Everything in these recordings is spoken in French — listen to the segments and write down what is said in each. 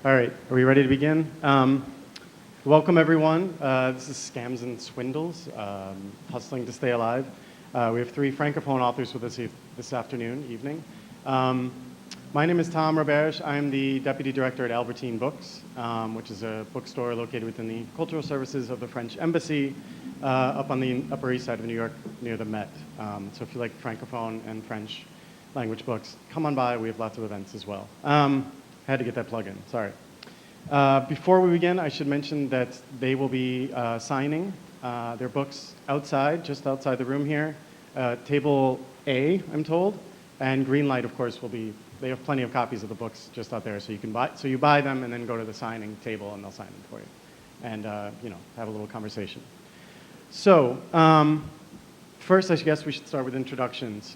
All right, are we ready to begin? Welcome, everyone. This is Scams and Swindles, hustling to stay alive. We have three Francophone authors with us this evening. My name is Tom Roberge. I'm the Deputy Director at Albertine Books, which is a bookstore located within the Cultural Services of the French Embassy up on the Upper East Side of New York near the Met. So if you like Francophone and French language books, come on by. We have lots of events as well. Had to get that plug in, sorry. Before we begin, I should mention that they will be signing their books outside, just outside the room here. Table A, I'm told, and Greenlight, of course, they have plenty of copies of the books just out there, so you buy them and then go to the signing table and they'll sign them for you. And, have a little conversation. So, first, I guess we should start with introductions.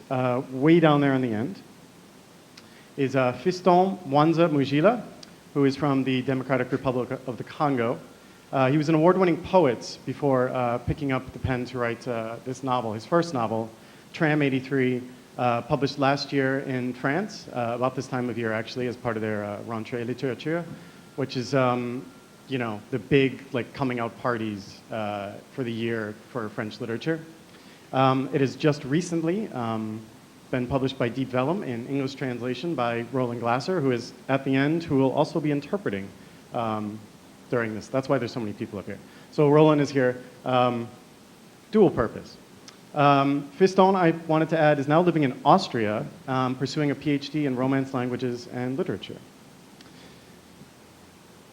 Way down there on the end is Fiston Mwanza Mujila, who is from the Democratic Republic of the Congo. He was an award-winning poet before picking up the pen to write this novel, his first novel, Tram 83, published last year in France, about this time of year actually, as part of their Rentrée Littérature, which is, the big coming out parties for the year for French literature. It has just recently been published by Deep Vellum in English translation by Roland Glasser, who is at the end, who will also be interpreting during this. That's why there's so many people up here. So Roland is here, dual purpose. Fiston, I wanted to add, is now living in Austria, pursuing a PhD in Romance languages and literature.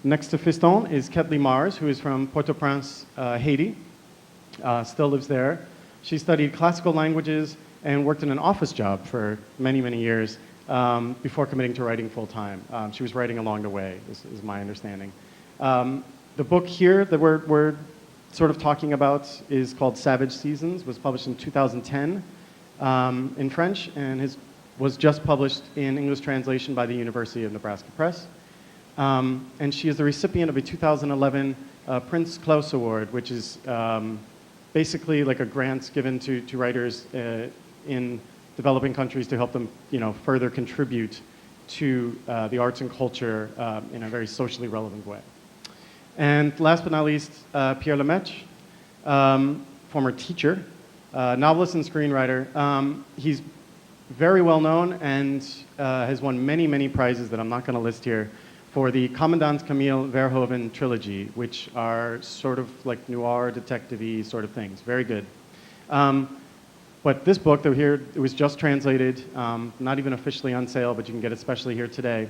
Next to Fiston is Ketli Mars, who is from Port-au-Prince, Haiti, still lives there. She studied classical languages and worked in an office job for many, many years before committing to writing full-time. She was writing along the way, is my understanding. The book here that we're sort of talking about is called Savage Seasons, was published in 2010 in French, and was just published in English translation by the University of Nebraska Press. And she is the recipient of a 2011 Prince Claus Award, which is basically like a grant given to writers in developing countries to help them, further contribute to the arts and culture in a very socially relevant way. And last but not least, Pierre Lemaitre, former teacher, novelist and screenwriter. He's very well known and has won many, many prizes that I'm not going to list here for the Commandant Camille Verhoeven trilogy, which are sort of like noir, detective-y sort of things. Very good. But this book, though here, it was just translated, not even officially on sale, but you can get it specially here today.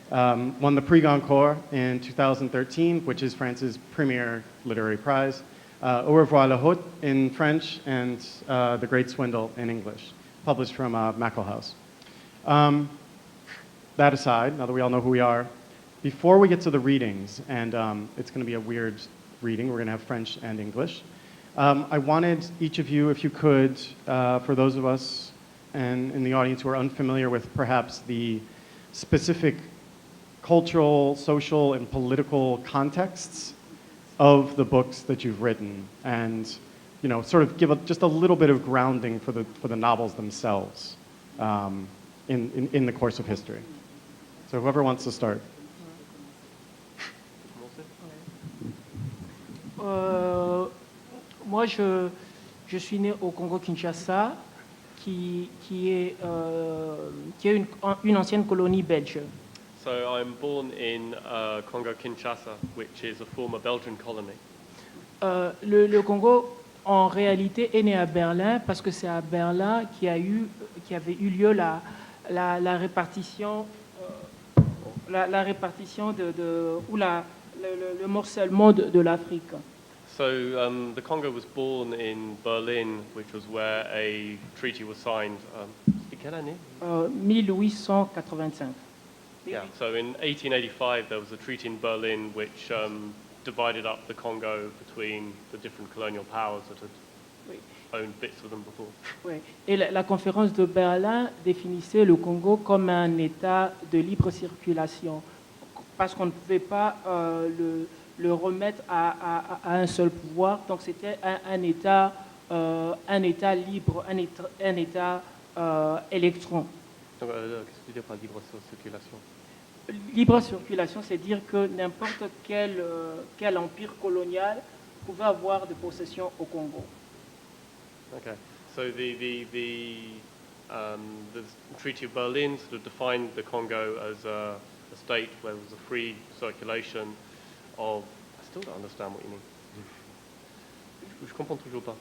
Won the Prix Goncourt in 2013, which is France's premier literary prize. Au revoir la Haute in French, and The Great Swindle in English, published from Mackle House. That aside, now that we all know who we are, before we get to the readings, and it's going to be a weird reading, we're going to have French and English, I wanted each of you, if you could, for those of us and in the audience who are unfamiliar with perhaps the specific cultural, social, and political contexts of the books that you've written, and sort of give just a little bit of grounding for the novels themselves in the course of history. So whoever wants to start. Moi, je suis né au Congo-Kinshasa, qui est une ancienne colonie belge. So I'm born in Congo-Kinshasa, which is a former Belgian colony. Le Congo, en réalité, est né à Berlin parce que c'est à Berlin qui avait eu lieu la répartition, le morcellement de l'Afrique. So the Congo was born in Berlin, which was where a treaty was signed. C'était quelle année? 1885. Yeah, so in 1885 there was a treaty in Berlin which divided up the Congo between the different colonial powers that had owned bits of them before. Oui. Et la conférence de Berlin définissait le Congo comme un État de libre circulation, parce qu'on ne pouvait pas le remettre à un seul pouvoir. Donc c'était un État libre, un État électron. Qu'est-ce que tu dis par libre circulation? libre circulation, c'est dire que n'importe quel empire colonial pouvait avoir des possessions au Congo. Okay. So the Treaty of Berlin sort of defined the Congo as a state where there was a free circulation of. I still don't understand what you mean. Je comprends toujours pas.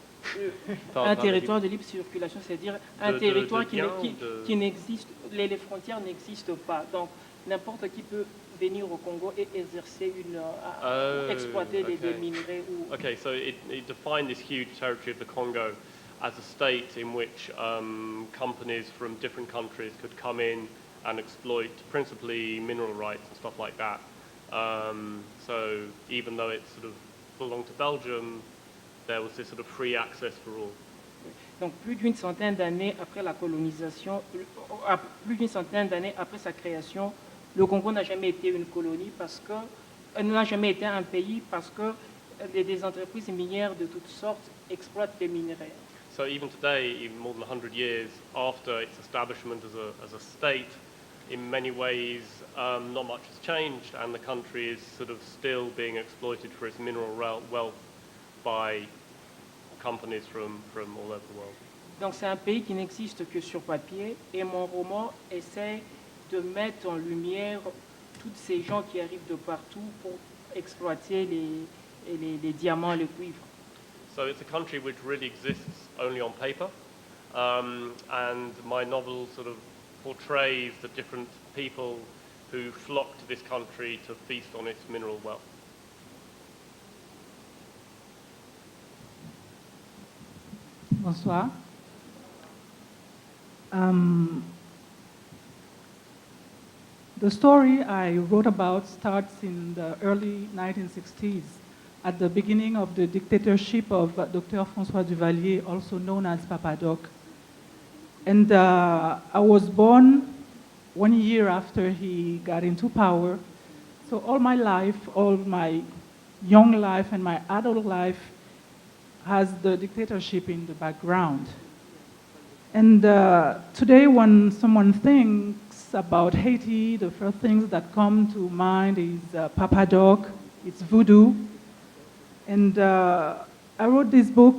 Un territoire de libre circulation, c'est-à-dire un territoire qui n'existe, les frontières n'existent pas. Donc n'importe qui peut venir au Congo et exercer exploiter des minerais. Okay, so it defined this huge territory of the Congo as a state in which companies from different countries could come in and exploit principally mineral rights and stuff like that. So even though it sort of belonged to Belgium, there was this sort of free access for all. Donc plus d'une centaine d'années après la colonisation, plus d'une centaine d'années après sa création, le Congo n'a jamais été une colonie parce que n'a jamais été un pays parce que des entreprises minières de toutes sortes exploitent les minerais. So even today, even more than 100 years after its establishment as a state, in many ways, not much has changed, and the country is sort of still being exploited for its mineral wealth by companies from all over the world. Donc c'est un pays qui n'existe que sur papier, et mon roman essaie de mettre en lumière tous ces gens qui arrivent de partout pour exploiter les diamants, les cuivres. So it's a country which really exists only on paper, and my novel sort of portrays the different people who flock to this country to feast on its mineral wealth. Bonsoir. The story I wrote about starts in the early 1960s, at the beginning of the dictatorship of Dr. François Duvalier, also known as Papa Doc. And I was born 1 year after he got into power. So all my life, all my young life and my adult life has the dictatorship in the background. And today when someone thinks about Haiti, the first things that come to mind is Papa Doc, it's voodoo. And I wrote this book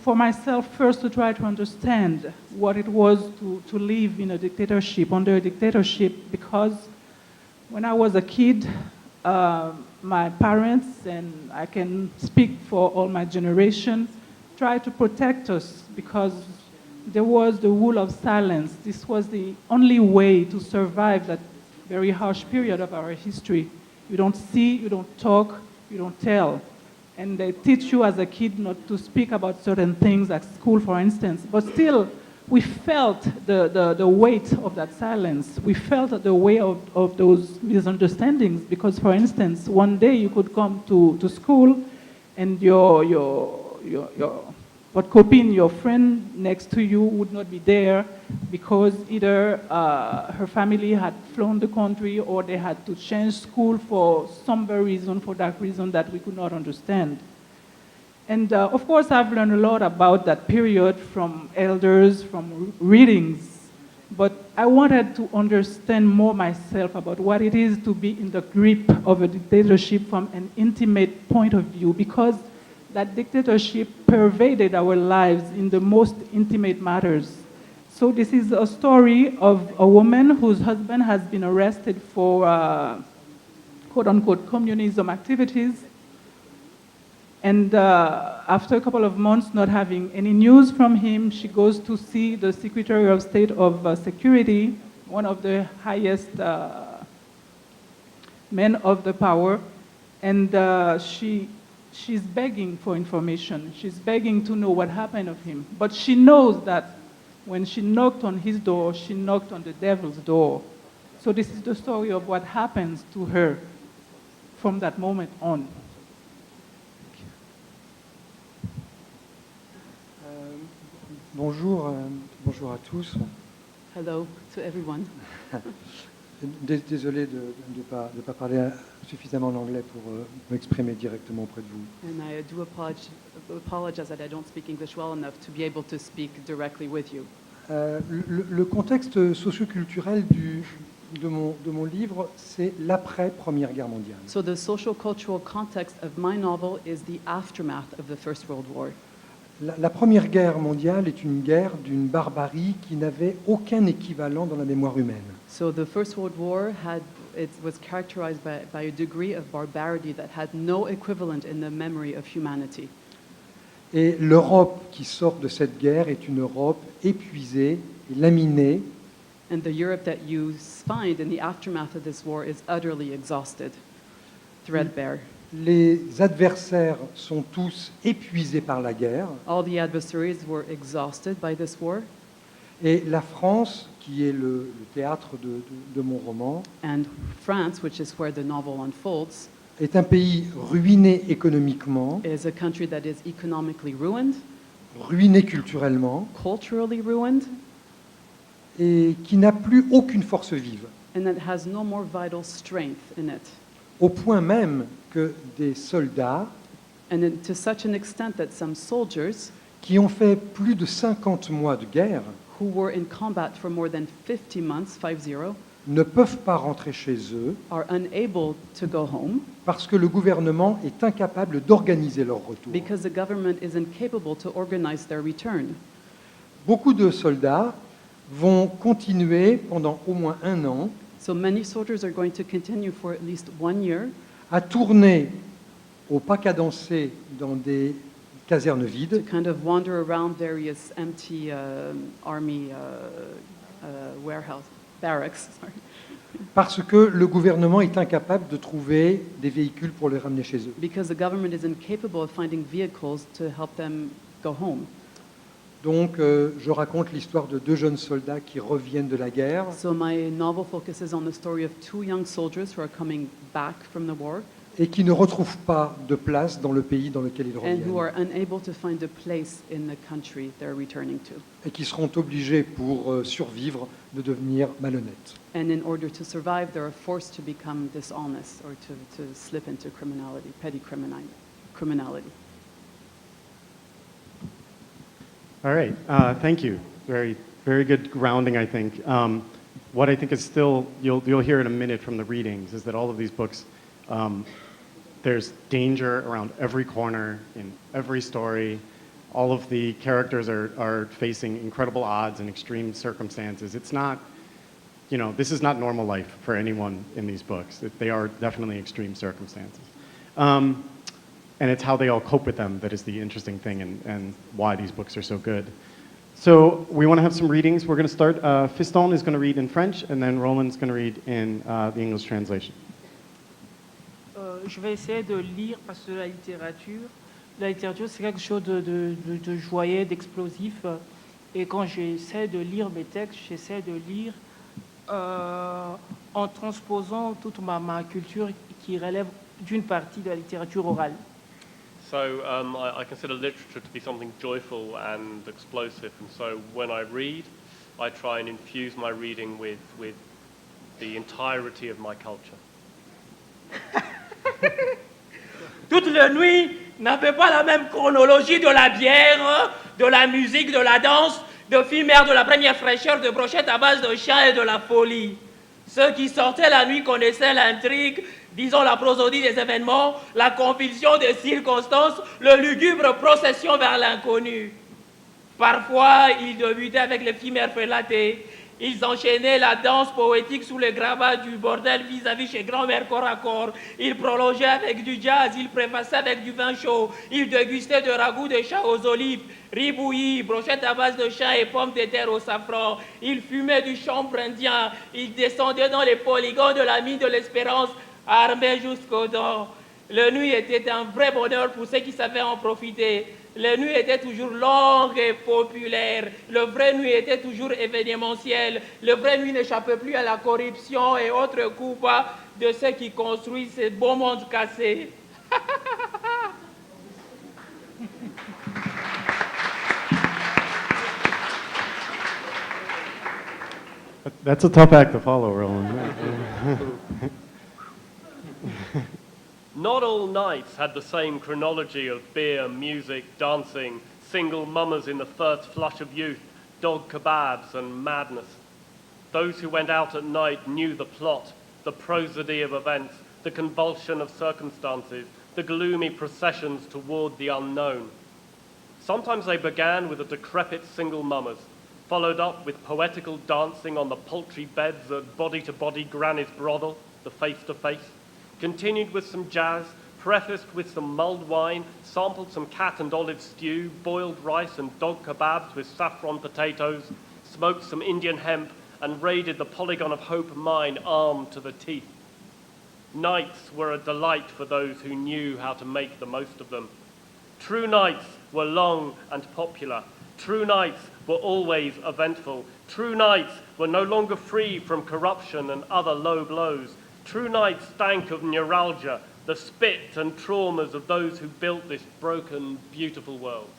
for myself first to try to understand what it was to live in a dictatorship, under a dictatorship, because when I was a kid, my parents, and I can speak for all my generation, tried to protect us because there was the rule of silence. This was the only way to survive that very harsh period of our history. You don't see, you don't talk, you don't tell. And they teach you as a kid not to speak about certain things at school, for instance. But still, we felt the weight of that silence. We felt the weight of those misunderstandings because, for instance, one day you could come to school and what copine, your friend next to you would not be there because either her family had flown the country or they had to change school for some reason, for that reason that we could not understand. And of course, I've learned a lot about that period from elders, from readings, but I wanted to understand more myself about what it is to be in the grip of a dictatorship from an intimate point of view, because that dictatorship pervaded our lives in the most intimate matters. So this is a story of a woman whose husband has been arrested for quote-unquote communism activities. And after a couple of months not having any news from him, she goes to see the Secretary of State of Security, one of the highest men of the power, and she's begging for information. She's begging to know what happened of him. But she knows that when she knocked on his door, she knocked on the devil's door. So this is the story of what happens to her from that moment on. Bonjour, bonjour à tous. Hello to everyone. Désolé de ne pas parler suffisamment l'anglais pour m'exprimer directement auprès de vous. And I do apologize that I don't speak English well enough to be able to speak directly with you. Le contexte socioculturel de mon livre, c'est l'après-Première Guerre mondiale. So the social cultural context of my novel is the aftermath of the First World War. La Première Guerre mondiale est une guerre d'une barbarie qui n'avait aucun équivalent dans la mémoire humaine. So the First World War was characterized by a degree of barbarity that had no equivalent in the memory of humanity. Et l'Europe qui sort de cette guerre est une Europe épuisée et laminée, And the Europe that you find in the aftermath of this war is utterly exhausted, threadbare. les adversaires sont tous épuisés par la guerre, All the adversaries were exhausted by this war, et la France, qui est le théâtre de mon roman, and France, which is where the novel unfolds, est un pays ruiné économiquement, is a country that is economically ruined, ruiné culturellement, culturally ruined, et qui n'a plus aucune force vive, and that has no more vital strength in it. au point même que des soldats And to such an extent that some soldiers qui ont fait plus de 50 mois de guerre who were in combat for more than 50 months, 50, ne peuvent pas rentrer chez eux are unable to go home parce que le gouvernement est incapable d'organiser leur retour. because the government is incapable to organize their return. Beaucoup de soldats vont continuer pendant au moins 1 an So many soldiers are going to continue for at least 1 year à tourner au pas cadencé dans des casernes to vides kind of wander around various empty army warehouse barracks, sorry, parce que le gouvernement est incapable de trouver des véhicules pour les ramener chez eux. because the government is incapable of finding vehicles to help them go home. Donc je raconte l'histoire de 2 jeunes soldats qui reviennent de la guerre So my novel focuses on the story of 2 young soldiers who are coming back from the war et qui ne retrouvent pas de place dans le pays dans lequel ils and who are reviennent unable to find a place in the country they're returning to. et qui seront obligés pour survivre de devenir malhonnêtes. And in order to survive, they are forced to become dishonest or to slip into criminality, petty criminality. All right, thank you. Very, very good grounding, I think. What I think is still, you'll hear in a minute from the readings, is that all of these books, there's danger around every corner, in every story. All of the characters are facing incredible odds and extreme circumstances. It's not, this is not normal life for anyone in these books. They are definitely extreme circumstances. And it's how they all cope with them that is the interesting thing and why these books are so good. So we want to have some readings. We're going to start. Fiston is going to read in French, and then Roland's going to read in the English translation. Je vais essayer de lire parce que la littérature c'est quelque chose de joyeux, d'explosif. Et quand j'essaie de lire mes textes, j'essaie de lire en transposant toute ma culture qui relève d'une partie de la littérature orale. So I consider literature to be something joyful and explosive, and so when I read, I try and infuse my reading with the entirety of my culture. Toute la nuit n'avait pas la même chronologie de la bière, de la musique, de la danse, de fumeur, de la première fraîcheur, de brochettes à base de chien et de la folie. Ceux qui sortaient la nuit connaissaient l'intrigue, disons la prosodie des événements, la convulsion des circonstances, le lugubre procession vers l'inconnu. Parfois, ils débutaient avec l'éphémère prélaté. Ils enchaînaient la danse poétique sous le grabat du bordel vis-à-vis chez grand-mère corps à corps. Ils prolongeaient avec du jazz, ils préfaçaient avec du vin chaud. Ils dégustaient de ragoût de chat aux olives, riz bouilli, brochettes à base de chat et pommes de terre au safran. Ils fumaient du chanvre indien. Ils descendaient dans les polygones de la mine de l'Espérance, armés jusqu'aux dents. La nuit était un vrai bonheur pour ceux qui savaient en profiter. La nuit était toujours longue et populaire. Le vrai nuit était toujours événementiel. Le vrai nuit n'échappait plus à la corruption et autres coups bas de ceux qui construisent ce beau monde cassé. That's a tough act to follow, Roland. Not all nights had the same chronology of beer, music, dancing, single mummers in the first flush of youth, dog kebabs and madness. Those who went out at night knew the plot, the prosody of events, the convulsion of circumstances, the gloomy processions toward the unknown. Sometimes they began with the decrepit single mummers, followed up with poetical dancing on the paltry beds at body-to-body granny's brothel, the face-to-face, continued with some jazz, prefaced with some mulled wine, sampled some cat and olive stew, boiled rice and dog kebabs with saffron potatoes, smoked some Indian hemp, and raided the Polygon of Hope mine armed to the teeth. Nights were a delight for those who knew how to make the most of them. True nights were long and popular. True nights were always eventful. True nights were no longer free from corruption and other low blows. True nights stank of neuralgia, the spit and traumas of those who built this broken, beautiful world.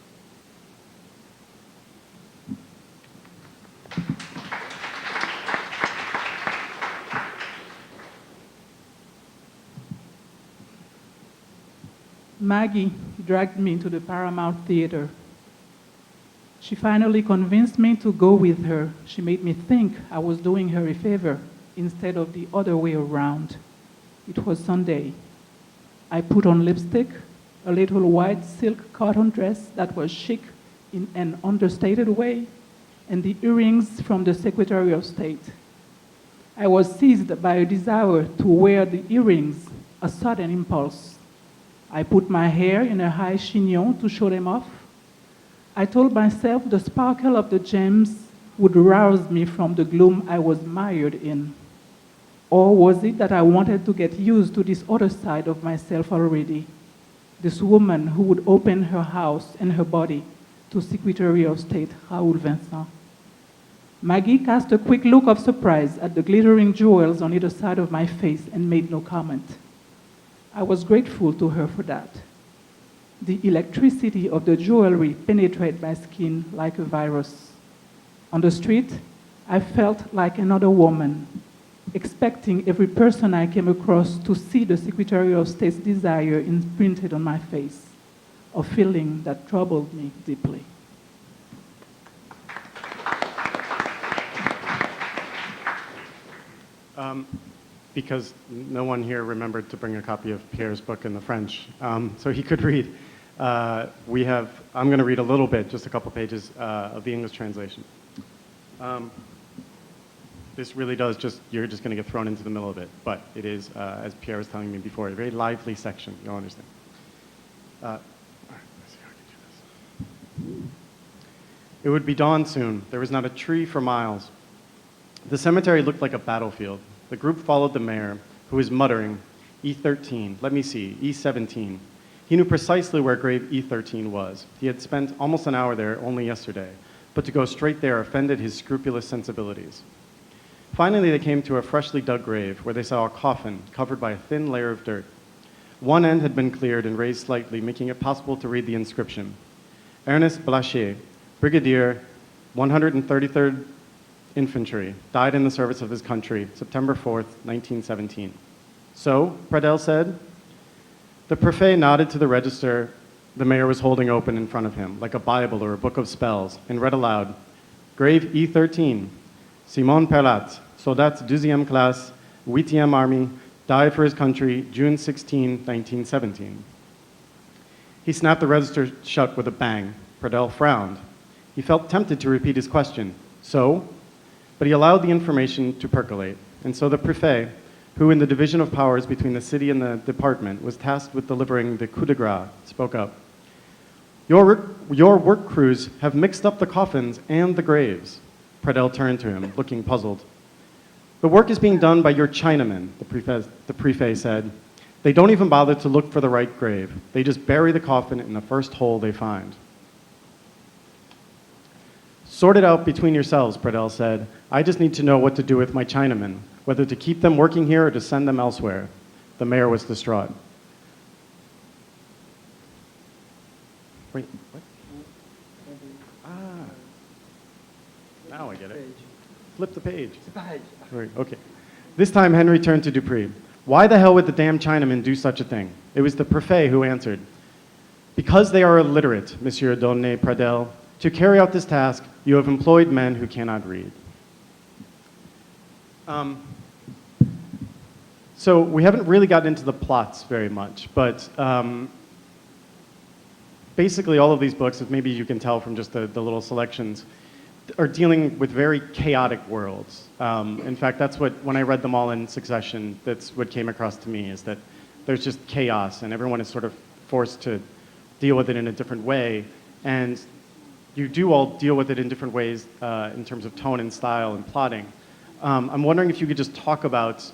Maggie dragged me to the Paramount Theater. She finally convinced me to go with her. She made me think I was doing her a favor instead of the other way around. It was Sunday. I put on lipstick, a little white silk cotton dress that was chic in an understated way, and the earrings from the Secretary of State. I was seized by a desire to wear the earrings, a sudden impulse. I put my hair in a high chignon to show them off. I told myself the sparkle of the gems would rouse me from the gloom I was mired in. Or was it that I wanted to get used to this other side of myself already? This woman who would open her house and her body to Secretary of State Raoul Vincent. Maggie cast a quick look of surprise at the glittering jewels on either side of my face and made no comment. I was grateful to her for that. The electricity of the jewelry penetrated my skin like a virus. On the street, I felt like another woman, expecting every person I came across to see the Secretary of State's desire imprinted on my face, a feeling that troubled me deeply. Because no one here remembered to bring a copy of Pierre's book in the French, so he could read. I'm going to read a little bit, just a couple pages of the English translation. This really does you're just going to get thrown into the middle of it, but it is, as Pierre was telling me before, a very lively section, you'll understand. All right, let's see how I can do this. It would be dawn soon. There was not a tree for miles. The cemetery looked like a battlefield. The group followed the mayor, who was muttering, E13, let me see, E17. He knew precisely where grave E13 was. He had spent almost an hour there only yesterday, but to go straight there offended his scrupulous sensibilities. Finally, they came to a freshly dug grave where they saw a coffin covered by a thin layer of dirt. One end had been cleared and raised slightly, making it possible to read the inscription. Ernest Blachier, Brigadier, 133rd Infantry, died in the service of his country, September 4th, 1917. So, Pradelle said. The prefet nodded to the register the mayor was holding open in front of him, like a Bible or a book of spells, and read aloud, Grave E13, Simon Perlat, soldat 2e classe, 8e Army, died for his country, June 16, 1917. He snapped the register shut with a bang. Pradelle frowned. He felt tempted to repeat his question, so? But he allowed the information to percolate, and so the prefet, who in the division of powers between the city and the department was tasked with delivering the coup de grace, spoke up. Your work crews have mixed up the coffins and the graves. Pradelle turned to him, looking puzzled. The work is being done by your Chinamen, the prefet said. They don't even bother to look for the right grave. They just bury the coffin in the first hole they find. Sort it out between yourselves, Pradelle said. I just need to know what to do with my Chinamen, whether to keep them working here or to send them elsewhere. The mayor was distraught. Wait, what? Now I get it. Flip the page. Right, okay. This time Henry turned to Dupree. Why the hell would the damn Chinamen do such a thing? It was the prefet who answered. Because they are illiterate, Monsieur Donné Pradelle. To carry out this task, you have employed men who cannot read. So we haven't really gotten into the plots very much, but basically all of these books, as maybe you can tell from just the little selections, are dealing with very chaotic worlds. In fact, that's what, when I read them all in succession, that's what came across to me, is that there's just chaos and everyone is sort of forced to deal with it in a different way. And you do all deal with it in different ways in terms of tone and style and plotting. I'm wondering if you could just talk about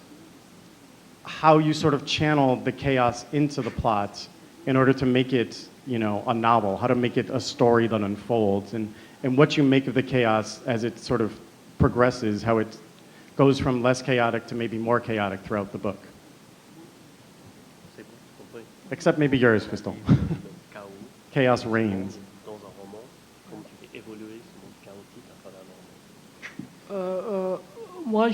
how you sort of channel the chaos into the plot in order to make it, you know, a novel, how to make it a story that unfolds, and what you make of the chaos as it sort of progresses, how it goes from less chaotic to maybe more chaotic throughout the book. C'est bon, compris. Except maybe yours, Fiston. Le chaos Chaos reigns. dans un roman, comment tu fais évoluer ce monde chaotique à travers le roman? Moi,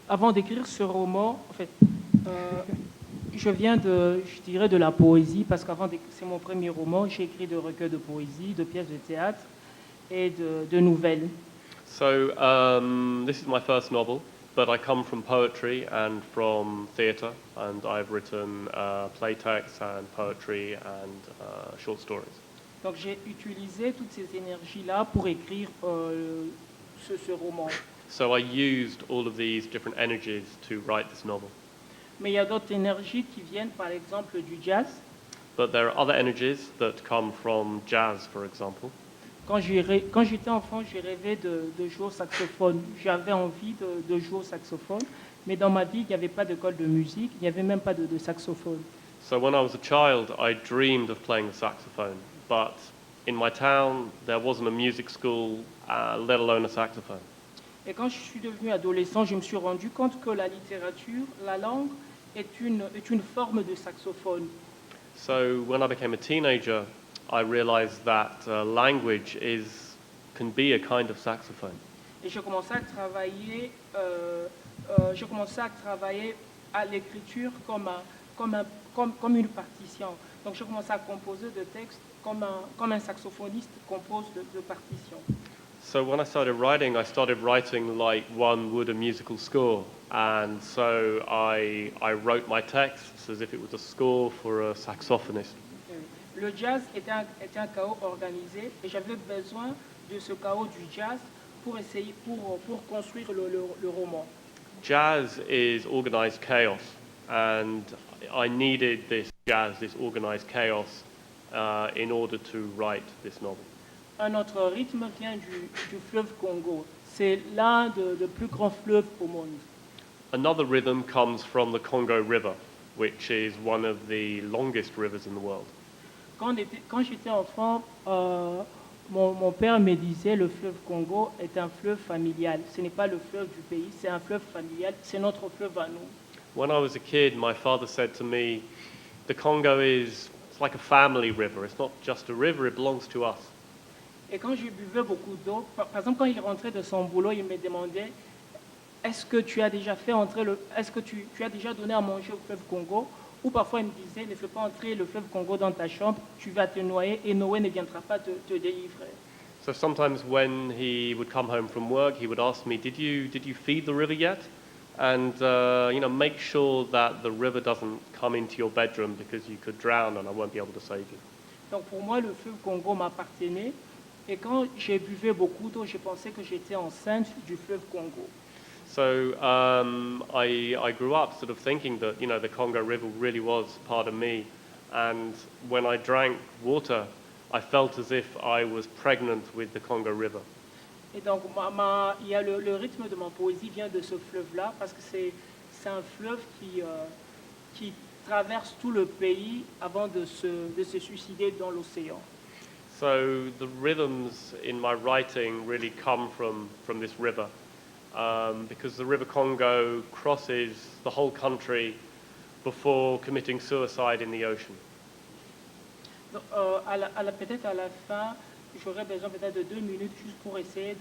avant d'écrire ce roman, en fait, je viens je dirais, de la poésie, parce c'est mon premier roman. J'ai écrit de recueils de poésie, de pièces de théâtre et de nouvelles. So this is my first novel, but I come from poetry and from theatre, and I've written play texts and poetry and short stories. Donc j'ai utilisé toutes ces énergies-là pour écrire ce roman. So I used all of these different energies to write this novel. Mais il y a d'autres énergies qui viennent, par exemple, du jazz. But there are other energies that come from jazz, for example. Quand j'étais enfant, j'ai rêvé de jouer au saxophone. J'avais envie de jouer au saxophone, mais dans ma vie, il n'y avait pas d'école de musique, il n'y avait même pas de saxophone. So when I was a child, I dreamed of playing the saxophone, but in my town, there wasn't a music school, let alone a saxophone. Et quand je suis devenu adolescent, je me suis rendu compte que la littérature, la langue, est une forme de saxophone. So when I became a teenager, I realized that language can be a kind of saxophone. Et je commençais à travailler, à l'écriture comme une partition. Donc je commençais à composer de textes comme un saxophoniste compose de partitions. So when I started writing like one would a musical score. And so I wrote my texts as if it was a score for a saxophonist. Le jazz était un chaos organisé et j'avais besoin de ce chaos du jazz pour construire le roman. Jazz is organized chaos, and I needed this jazz, this organized chaos, in order to write this novel. Un autre rythme vient du fleuve Congo. C'est l'un des plus grands fleuves au monde. Another rhythm comes from the Congo River, which is one of the longest rivers in the world. Quand j'étais enfant, mon père me disait le fleuve Congo est un fleuve familial. Ce n'est pas le fleuve du pays, c'est un fleuve familial. C'est notre fleuve à nous. When I was a kid, my father said to me, the Congo it's like a family river. It's not just a river, it belongs to us. Et quand je buvais beaucoup d'eau, par exemple, quand il rentrait de son boulot, il me demandait est-ce que tu as déjà est-ce que tu as déjà donné à manger au fleuve Congo? Ou parfois il me disait ne fais pas entrer le fleuve Congo dans ta chambre, tu vas te noyer et Noé ne viendra pas te délivrer. So sometimes when he would come home from work, he would ask me, did you feed the river yet? And make sure that the river doesn't come into your bedroom because you could drown and I won't be able to save you. Donc pour moi, le fleuve Congo m'appartenait. Et quand j'ai buvais beaucoup d'eau, je pensais que j'étais enceinte du fleuve Congo. So I grew up sort of thinking that the Congo River really was part of me, and when I drank water, I felt as if I was pregnant with the Congo River. Et donc il y a le rythme de ma poésie vient de ce fleuve-là parce que c'est un fleuve qui traverse tout le pays avant de se suicider dans l'océan. So the rhythms in my writing really come from this river, because the River Congo crosses the whole country before committing suicide in the ocean. Donc, peut-être à la fin, j'aurais besoin peut-être de 2 minutes juste pour essayer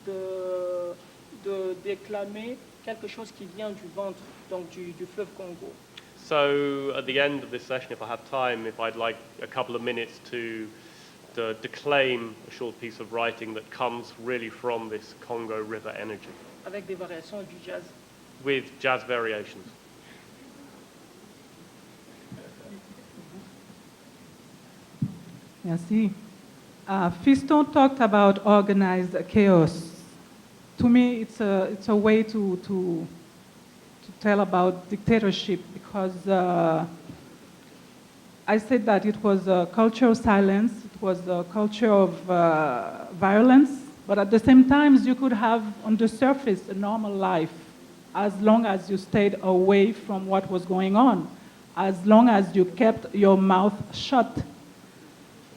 de déclamer quelque chose qui vient du ventre, donc du fleuve Congo. So at the end of this session, if I have time, if I'd like a couple of minutes to declaim a short piece of writing that comes really from this Congo River energy. avec des variations du jazz. with jazz variations. Merci. Fiston talked about organized chaos. To me, it's a way to tell about dictatorship because I said that it was a culture of silence, it was a culture of violence, but at the same time, you could have on the surface a normal life as long as you stayed away from what was going on, as long as you kept your mouth shut.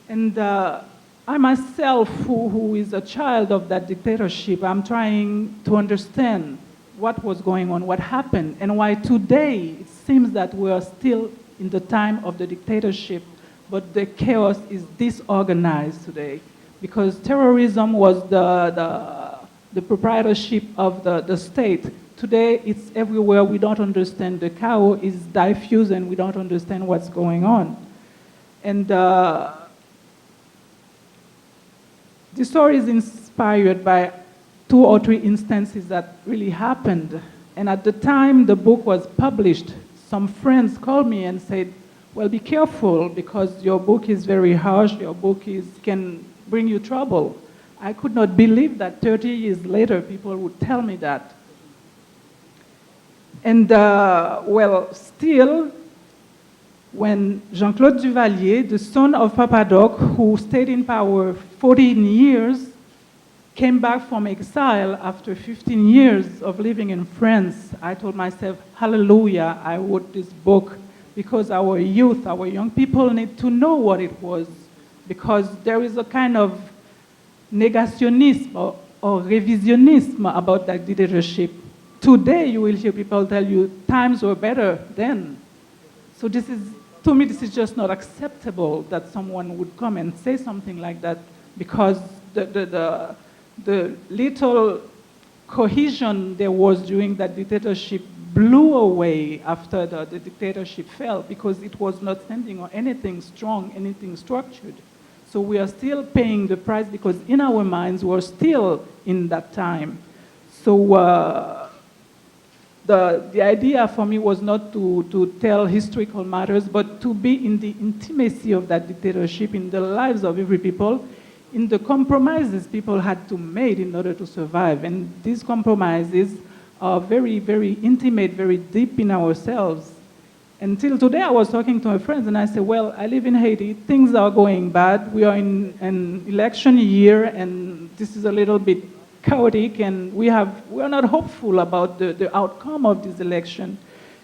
And I myself, who is a child of that dictatorship, I'm trying to understand what was going on, what happened, and why today it seems that we are still in the time of the dictatorship, but the chaos is disorganized today. Because terrorism was the proprietorship of the state. Today it's everywhere, we don't understand. The chaos is diffused and we don't understand what's going on. And the story is inspired by 2 or 3 instances that really happened. And at the time the book was published, some friends called me and said, well, be careful because your book is very harsh, your book can bring you trouble. I could not believe that 30 years later people would tell me that. And well, still, when Jean-Claude Duvalier, the son of Papa Doc, who stayed in power 14 years, came back from exile after 15 years of living in France, I told myself, hallelujah, I wrote this book because our youth, our young people need to know what it was, because there is a kind of negationism or revisionism about that dictatorship. Today you will hear people tell you times were better then. So this is, to me, this is just not acceptable that someone would come and say something like that, because the little cohesion there was during that dictatorship blew away after the dictatorship fell, because it was not standing on anything strong, anything structured. So we are still paying the price because in our minds we're still in that time. So the idea for me was not to tell historical matters, but to be in the intimacy of that dictatorship, in the lives of every people, in the compromises people had to make in order to survive. And these compromises are very, very intimate, very deep in ourselves. Until today, I was talking to my friends and I said, well, I live in Haiti, things are going bad, we are in an election year and this is a little bit chaotic and we are not hopeful about the outcome of this election.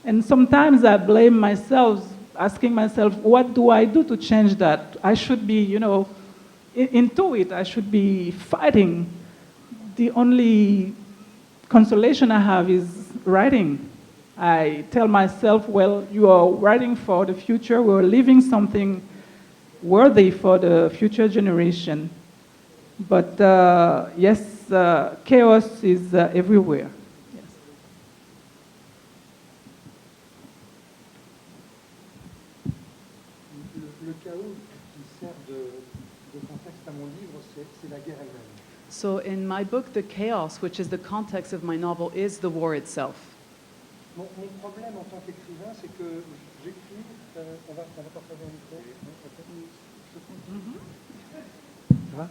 And sometimes I blame myself, asking myself, what do I do to change that? I should be, into it, I should be fighting. The only consolation I have is writing. I tell myself, well, you are writing for the future, we're leaving something worthy for the future generation. But yes, chaos is everywhere. Yes. Le chaos qui sert de contexte à mon livre, c'est la guerre elle-même. So in my book, the chaos, which is the context of my novel, is the war itself. Mon problème en tant qu'écrivain, c'est que j'écris, on va partager un micro. Ça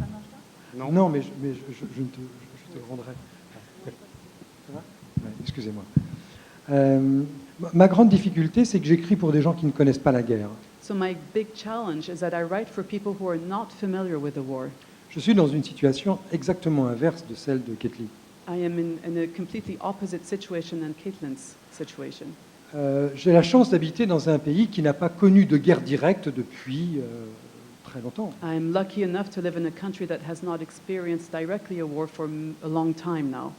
va? Non, mais je te le rendrai. Ça va? Ouais, excusez-moi. Ma grande difficulté, c'est que j'écris pour des gens qui ne connaissent pas la guerre. So my big challenge is that I write for people who are not familiar with the war. Je suis dans une situation exactement inverse de celle de Ketli. I am in a completely opposite situation than Caitlin's situation. J'ai la chance d'habiter dans un pays qui n'a pas connu de guerre directe depuis très longtemps. I'm lucky enough to live in a country that has not experienced directly a war for a long time now.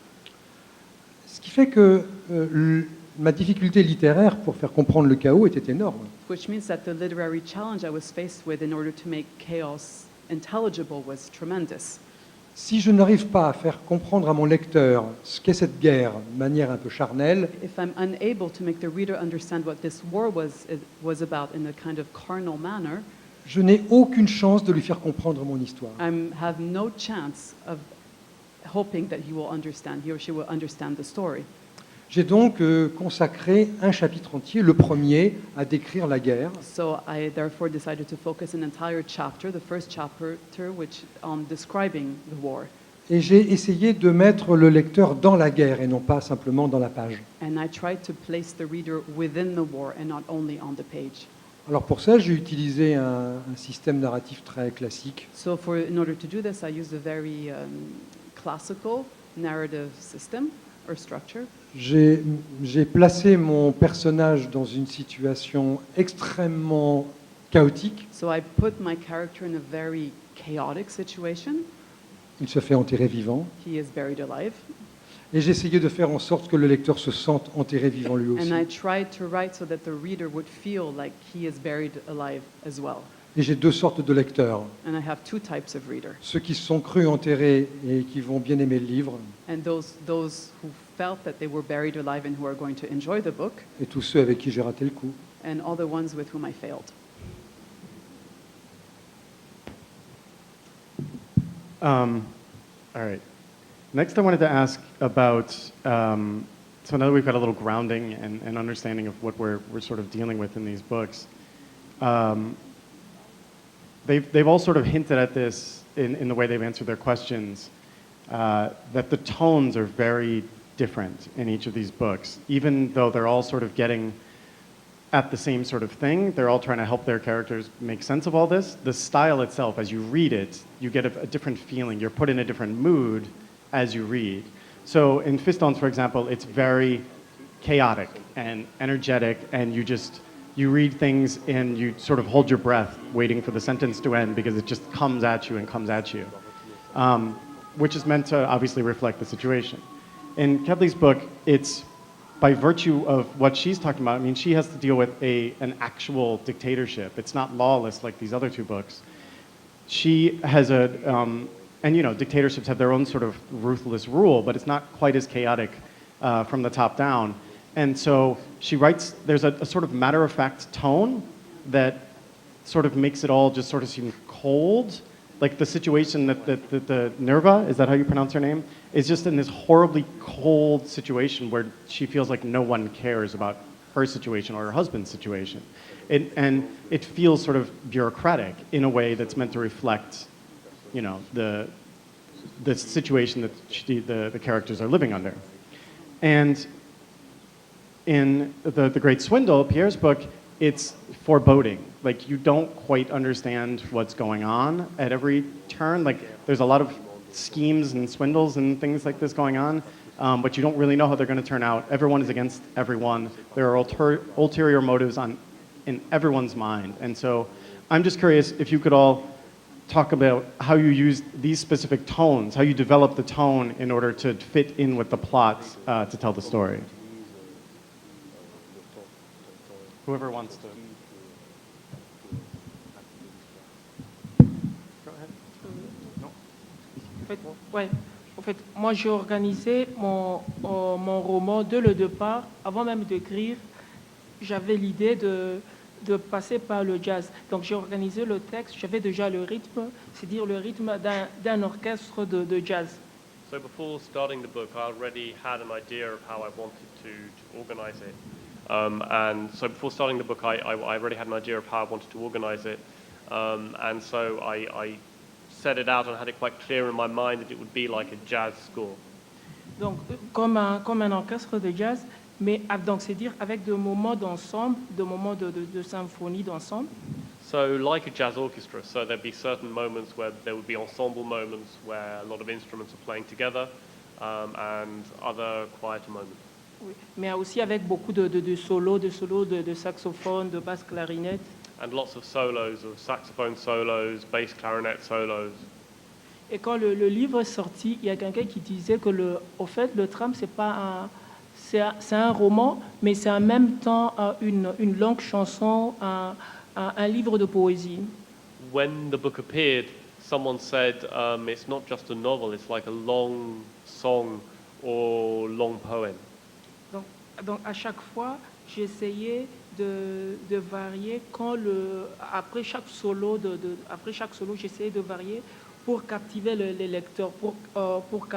Ce qui fait que ma difficulté littéraire pour faire comprendre le chaos était énorme. Which means that the literary challenge I was faced with in order to make chaos intelligible was tremendous. Si je n'arrive pas à faire comprendre à mon lecteur ce qu'est cette guerre de manière un peu charnelle, If I'm unable to make the reader understand what this war was about in a kind of carnal manner, je n'ai aucune chance de lui faire comprendre mon histoire. I have no chance of hoping that he or she will understand the story. J'ai donc consacré un chapitre entier, le premier, à décrire la guerre. So I therefore decided to focus an entire chapter, the first chapter, which on describing the war. Et j'ai essayé de mettre le lecteur dans la guerre et non pas simplement dans la page. And I tried to place the reader within the war and not only on the page. Alors pour ça, j'ai utilisé un système narratif très classique. So in order to do this, I used a very classical narrative system or structure. J'ai placé mon personnage dans une situation extrêmement chaotique. So I put my character in a very chaotic situation. Il se fait enterrer vivant. He is buried alive. Et j'ai essayé de faire en sorte que le lecteur se sente enterré vivant lui aussi. And I tried to write so that the reader would feel like he is buried alive as well. Et j'ai deux sortes de lecteurs. And I have two types of reader. Ceux qui se sont crus enterrés et qui vont bien aimer le livre, And those who felt that they were buried alive and who are going to enjoy the book, et tous ceux avec qui j'ai raté le coup. and all the ones with whom I failed. All right. Next, I wanted to ask about, so now that we've got a little grounding and understanding of what we're sort of dealing with in these books, they've all sort of hinted at this in the way they've answered their questions, that the tones are very different in each of these books. Even though they're all sort of getting at the same sort of thing, they're all trying to help their characters make sense of all this. The style itself, as you read it, you get a different feeling. You're put in a different mood as you read. So in Fistons, for example, it's very chaotic and energetic, and you read things and you sort of hold your breath waiting for the sentence to end because it just comes at you and comes at you, which is meant to obviously reflect the situation. In Kedley's book, it's by virtue of what she's talking about. I mean, she has to deal with an actual dictatorship. It's not lawless like these other two books. She has and you know, dictatorships have their own sort of ruthless rule, but it's not quite as chaotic from the top down. And so she writes, there's a sort of matter-of-fact tone that sort of makes it all just sort of seem cold. Like the situation that the Nerva, is that how you pronounce her name, is just in this horribly cold situation where she feels like no one cares about her situation or her husband's situation. And it feels sort of bureaucratic in a way that's meant to reflect, you know, the situation that the characters are living under. And in the Great Swindle, Pierre's book, it's foreboding. Like, you don't quite understand what's going on at every turn. Like, there's a lot of schemes and swindles and things like this going on, but you don't really know how they're going to turn out. Everyone is against everyone. There are ulterior motives in everyone's mind. And so I'm just curious if you could all talk about how you use these specific tones, how you develop the tone in order to fit in with the plot to tell the story. Whoever wants to. Go ahead. No. En fait, moi j'ai organisé mon roman dès le départ. Avant même d'écrire, j'avais l'idée de passer par le jazz. Donc j'ai organisé le texte, j'avais déjà le rythme, c'est-à-dire le rythme d'un orchestre de jazz. So before starting the book, I already had an idea of how I wanted to organize it. And so before starting the book, I already had an idea of how I wanted to organize it. And so I set it out and had it quite clear in my mind that it would be like a jazz score. Donc comme un orchestre de jazz, mais donc c'est-à-dire avec des moments d'ensemble, des moments de symphonie d'ensemble. So like a jazz orchestra, so there'd be certain moments where there would be ensemble moments where a lot of instruments are playing together, and other quieter moments. Oui. Mais aussi avec beaucoup de solos, de saxophone, de basse clarinette. And lots of solos, of saxophone solos, bass clarinet solos. Et quand le livre est sorti, il y a quelqu'un qui disait que au fait, le tram, c'est un roman, mais c'est en même temps une longue chanson, un livre de poésie. When the book appeared, someone said it's not just a novel, it's like a long song or long poem. Donc à chaque fois, j'essayais de varier après chaque solo, j'essayais de varier pour captiver les lecteurs, pour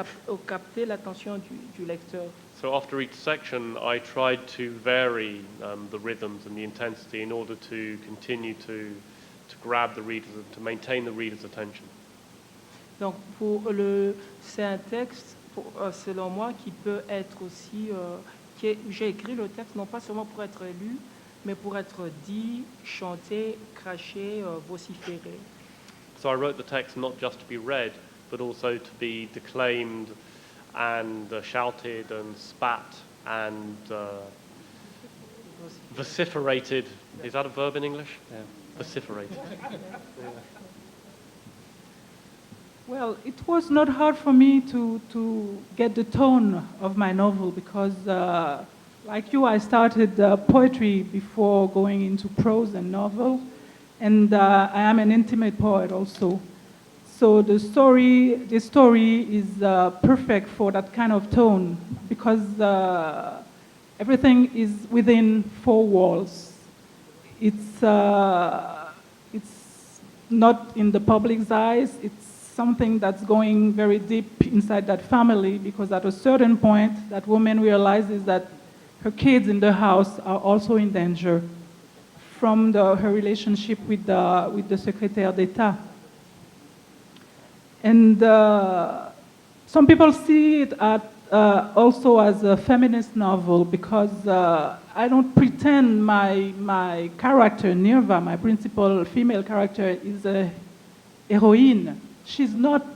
capter l'attention du lecteur. So after each section, I tried to vary the rhythms and the intensity in order to continue to grab the readers and to maintain the reader's attention. Donc c'est un texte, selon moi, qui peut être aussi, j'ai écrit le texte non pas seulement pour être lu, mais pour être dit, chanté, craché, vociféré. So I wrote the text not just to be read, but also to be declaimed and shouted and spat and vociferated. Is that a verb in English? Yeah. Vociferated. Well, it was not hard for me to get the tone of my novel because, like you, I started poetry before going into prose and novel, and I am an intimate poet also. So this story is perfect for that kind of tone because everything is within four walls. It's not in the public's eyes. It's something that's going very deep inside that family because at a certain point, that woman realizes that her kids in the house are also in danger from her relationship with the secrétaire d'État. And some people see it also as a feminist novel because I don't pretend my character, Nirva, my principal female character, is a heroine. She's not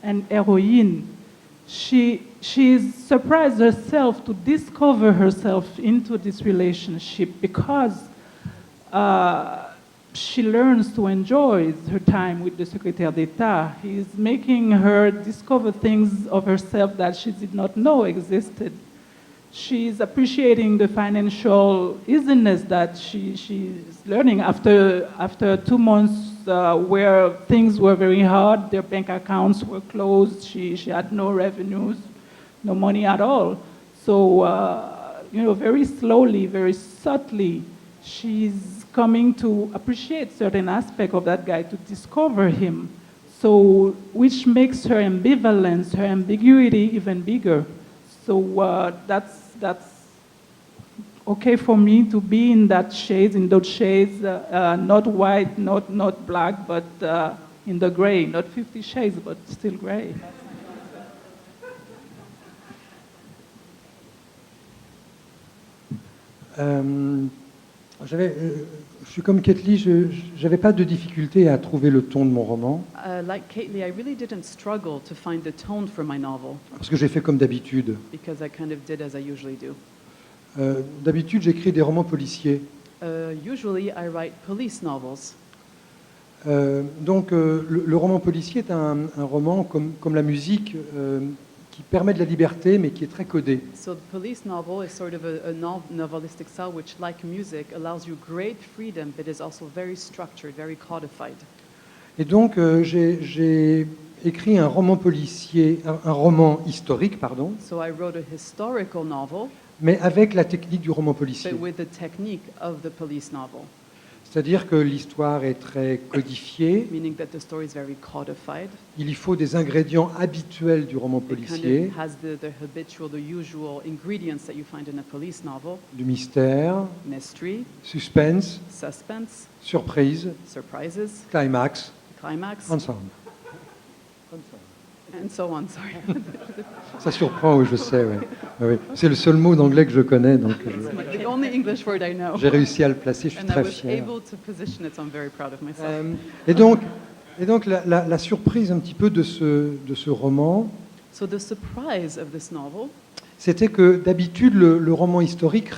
an heroine. She is surprised herself to discover herself into this relationship because she learns to enjoy her time with the secrétaire d'État. He's making her discover things of herself that she did not know existed. She's appreciating the financial easiness that she's learning after 2 months where things were very hard. Their bank accounts were closed. She had no revenues, no money at all. So, very slowly, very subtly, she's coming to appreciate certain aspects of that guy, to discover him. So, which makes her ambivalence, her ambiguity even bigger. So that's okay for me to be in those shades, not white, not black, but in the gray, not 50 shades, but still gray. Je suis comme Ketli, je n'avais pas de difficulté à trouver le ton de mon roman, Like Kately, I really didn't struggle to find the tone for my novel parce que j'ai fait comme d'habitude. because I kind of did as I usually do. D'habitude, j'écris des romans policiers. Usually, I write police novels. Donc, le roman policier est un roman comme la musique qui permet de la liberté, mais qui est très codé. So the police novel is sort of a novelistic style which, like music, allows you great freedom, but is also very structured, very codified. Et donc, j'ai écrit un roman policier, un roman historique, pardon, So I wrote a historical novel, mais avec la technique du roman policier. but with the technique of the police novel, C'est-à-dire que l'histoire est très codifiée. meaning that the story is very codified. Il y faut des ingrédients habituels du roman It kind policier, of has the habitual, the usual ingredients that you find in a police novel: du mystère, mystery, suspense, suspense, surprise, surprises, climax, climax, ensemble. and so on. Sorry. Ça surprend, oui, je sais. Ouais. Ouais, ouais. C'est le seul mot d'anglais que je connais, donc The only English word I know. j'ai réussi à le placer, je suis And I très was fier. able to position it, so I'm very proud of myself. Et donc la surprise un petit peu de ce roman, So the surprise of this novel c'était que d'habitude le roman historique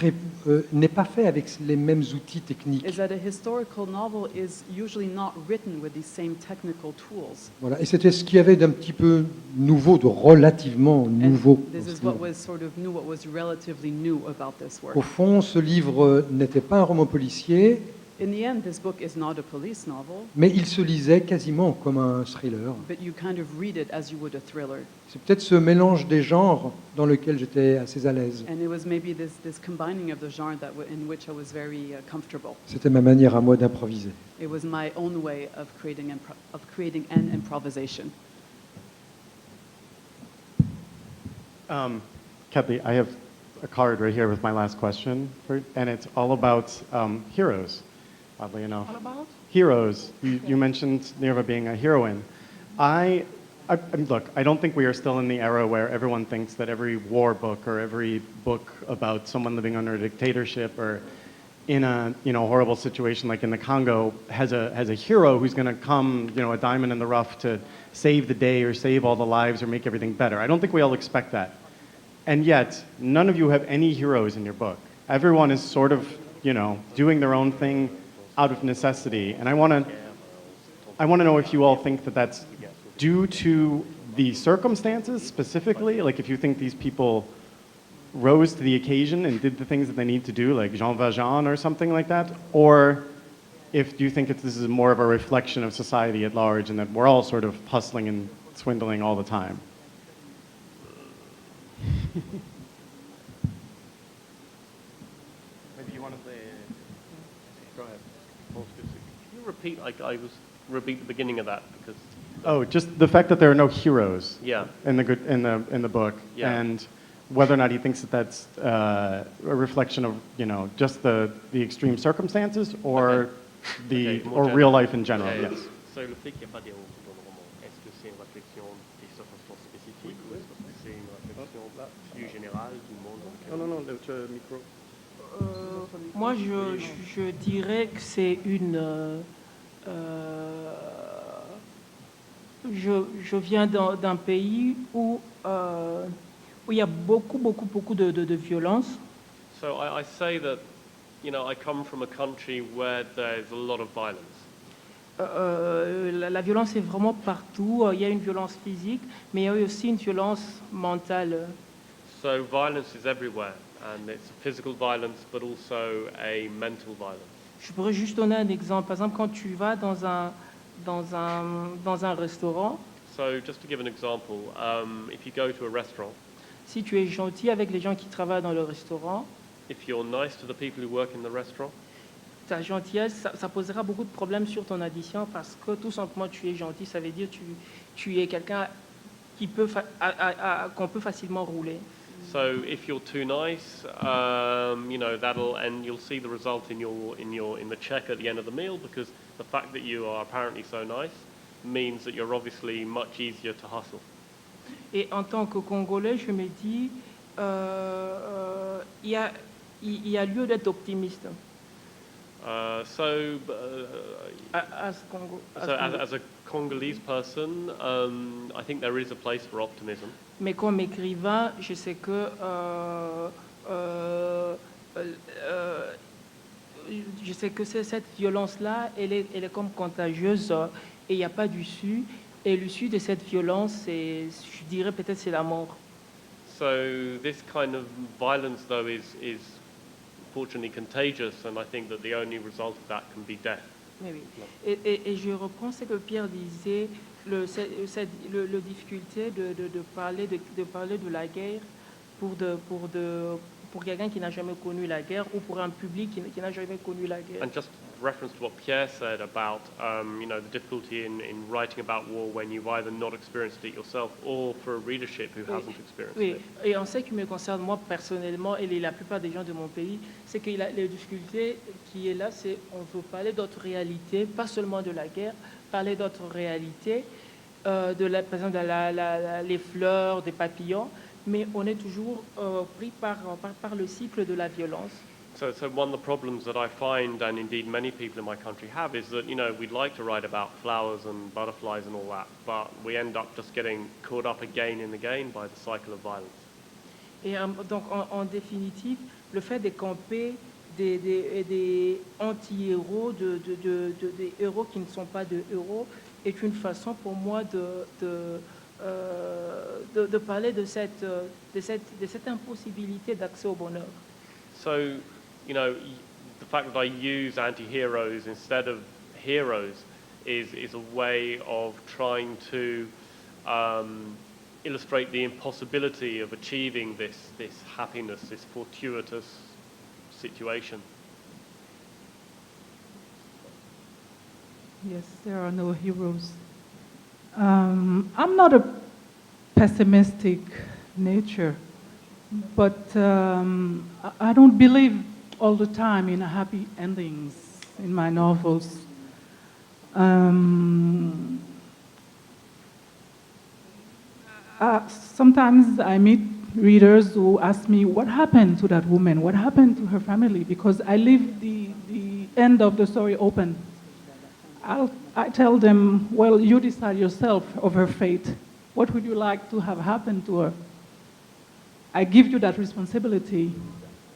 n'est pas fait avec les mêmes outils techniques. is that a historical novel is usually not written with these same technical tools. Voilà. Et c'était ce qu'il y avait d'un petit peu nouveau, de relativement nouveau. And this is what was sort of new, what was relatively new about this work. Au fond, ce livre n'était pas un roman policier, In the end, this book is not a police novel, mais il se lisait quasiment comme un thriller. but you kind of read it as you would a thriller. C'est peut-être ce mélange des genres dans lequel j'étais assez à l'aise. And it was maybe this combining of the genre in which I was very comfortable. C'était ma manière à moi d'improviser. It was my own way of creating an improvisation. Kathleen, I have a card right here with my last question, and it's all about heroes, oddly enough. All about? Heroes. You mentioned Nirva being a heroine. Look, I don't think we are still in the era where everyone thinks that every war book or every book about someone living under a dictatorship or in a horrible situation like in the Congo has a hero who's going to come, a diamond in the rough to save the day or save all the lives or make everything better. I don't think we all expect that. And yet, none of you have any heroes in your book. Everyone is sort of, doing their own thing out of necessity. And I want to know if you all think that that's due to the circumstances specifically, like if you think these people rose to the occasion and did the things that they need to do, like Jean Valjean or something like that, or if do you think this is more of a reflection of society at large and that we're all sort of hustling and swindling all the time? Maybe you want to say. Go ahead. Can you repeat? Repeat the beginning of that because. Oh, just the fact that there are no heroes. Yeah. In the book, Yeah. and whether or not he thinks that that's a reflection of just the extreme circumstances or Okay, more or general. real life in general. Yeah, Yes. So le fait qu'il n'y a pas des héros dans le roman, est-ce que c'est une réflexion des circonstances spécifiques ou est-ce que c'est une réflexion plus générale du monde dans lequel Non, le micro. Moi, je dirais que c'est une. Je viens d'un pays où il y a beaucoup de violence. So I say that, I come from a country where there's a lot of violence. La violence est vraiment partout. Il y a une violence physique, mais il y a aussi une violence mentale. So violence is everywhere, and it's physical violence, but also a mental violence. Je pourrais juste donner un exemple. Par exemple, quand tu vas dans un restaurant, So just to give an example, if you go to a restaurant, si tu es gentil avec les gens qui travaillent dans le restaurant, if you're nice to the people who work in the restaurant, ta gentillesse, ça posera beaucoup de problèmes sur ton addition parce que tout simplement tu es gentil, ça veut dire tu es quelqu'un qu'on peut facilement rouler. so if you're too nice, that'll, and you'll see the result in the check at the end of the meal, because the fact that you are apparently so nice means that you're obviously much easier to hustle. Et en tant que Congolais, je me dis, il y a lieu d'être optimiste. As a Congolese person, I think there is a place for optimism. Mais comme écrivain, je sais que cette violence-là, elle est comme contagieuse et il n'y a pas d'issue. Et l'issue de cette violence, je dirais peut-être c'est la mort. So this kind of violence, though, is fortunately contagious, and I think that the only result of that can be death. Oui, oui. Et je reprends ce que Pierre disait, le difficulté de parler de la guerre pour quelqu'un qui n'a jamais connu la guerre ou pour un public qui n'a jamais connu la guerre. And just reference to what Pierre said about, the difficulty in writing about war when you've either not experienced it yourself or for a readership who hasn't experienced Oui, it. et en ce qui me concerne moi personnellement et la plupart des gens de mon pays, c'est que la difficulté qui est là, c'est on veut parler d'autres réalités, pas seulement de la guerre, parler d'autres réalités, par exemple les fleurs, des papillons, mais on est toujours pris par le cycle de la violence. So one of the problems that I find, and indeed many people in my country have, is that, we'd like to write about flowers and butterflies and all that, but we end up just getting caught up again and again by the cycle of violence. Et donc, en définitive, le fait de camper des anti-héros, des héros qui ne sont pas de héros, est une façon pour moi de parler de cette impossibilité d'accès au bonheur. So, the fact that I use anti-heroes instead of heroes is a way of trying to illustrate the impossibility of achieving this happiness, this fortuitous situation. Yes, there are no heroes. I'm not a pessimistic nature. But I don't believe all the time in happy endings in my novels. Sometimes I meet readers who ask me, what happened to that woman? What happened to her family? Because I leave the end of the story open. I tell them, well, you decide yourself of her fate. What would you like to have happened to her? I give you that responsibility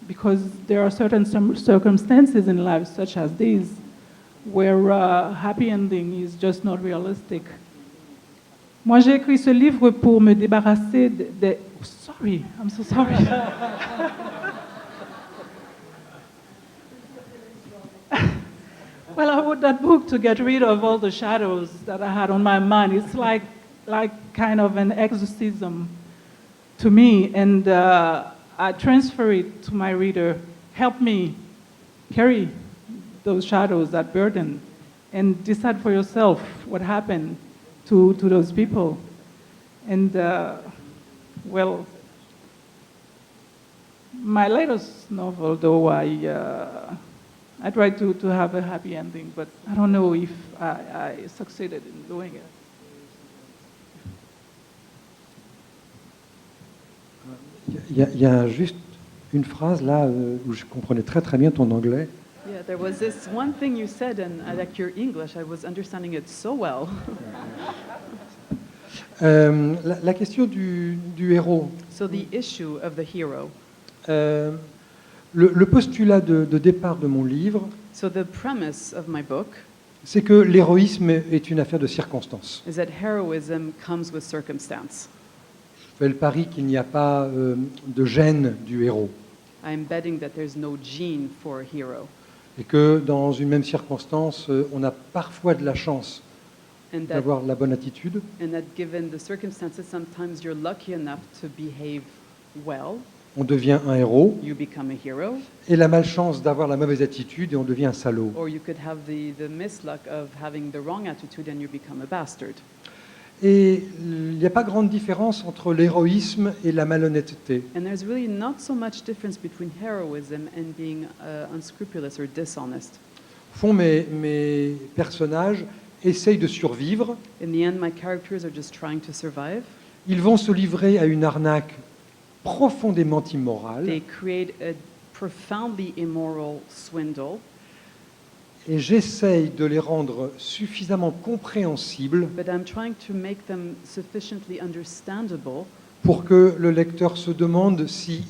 because there are certain circumstances in life, such as these, where happy ending is just not realistic. Moi, j'ai écrit ce livre pour me débarrasser des... Oh, sorry, I'm so sorry. Well, I wrote that book to get rid of all the shadows that I had on my mind. It's like kind of an exorcism to me, and I transfer it to my reader. Help me carry those shadows, that burden, and decide for yourself what happened to those people. And, well, my latest novel, though, I tried to have a happy ending, but I don't know if I succeeded in doing it. Il y a juste une phrase là où je comprenais très très bien ton anglais. Yeah, there was this one thing you said, and I like your English. I was understanding it so well. La question du héros. So the issue of the hero. Le postulat de départ de mon livre, So the premise of my book c'est que l'héroïsme est une affaire de circonstances. is that heroism comes with circumstance. Je fais le pari qu'il n'y a pas de gène du héros. I'm betting that there's no gene for a hero. Et que dans une même circonstance, on a parfois de la chance And that, d'avoir la bonne attitude, and that given the circumstances, sometimes you're lucky enough to behave well, on devient un héros, you become a hero, et la malchance d'avoir la mauvaise attitude et on devient un salaud. or you could have the misluck of having the wrong attitude and you become a bastard. Et il n'y a pas grande différence entre l'héroïsme et la malhonnêteté. And there's really not so much difference between heroism and being unscrupulous or dishonest. Au fond, mes personnages essayent de survivre. In the end, my characters are just trying to survive. Ils vont se livrer à une arnaque profondément immorale. They create a profoundly immoral swindle, Et j'essaye de les rendre suffisamment compréhensibles but I'm trying to make them sufficiently understandable pour que le lecteur se demande si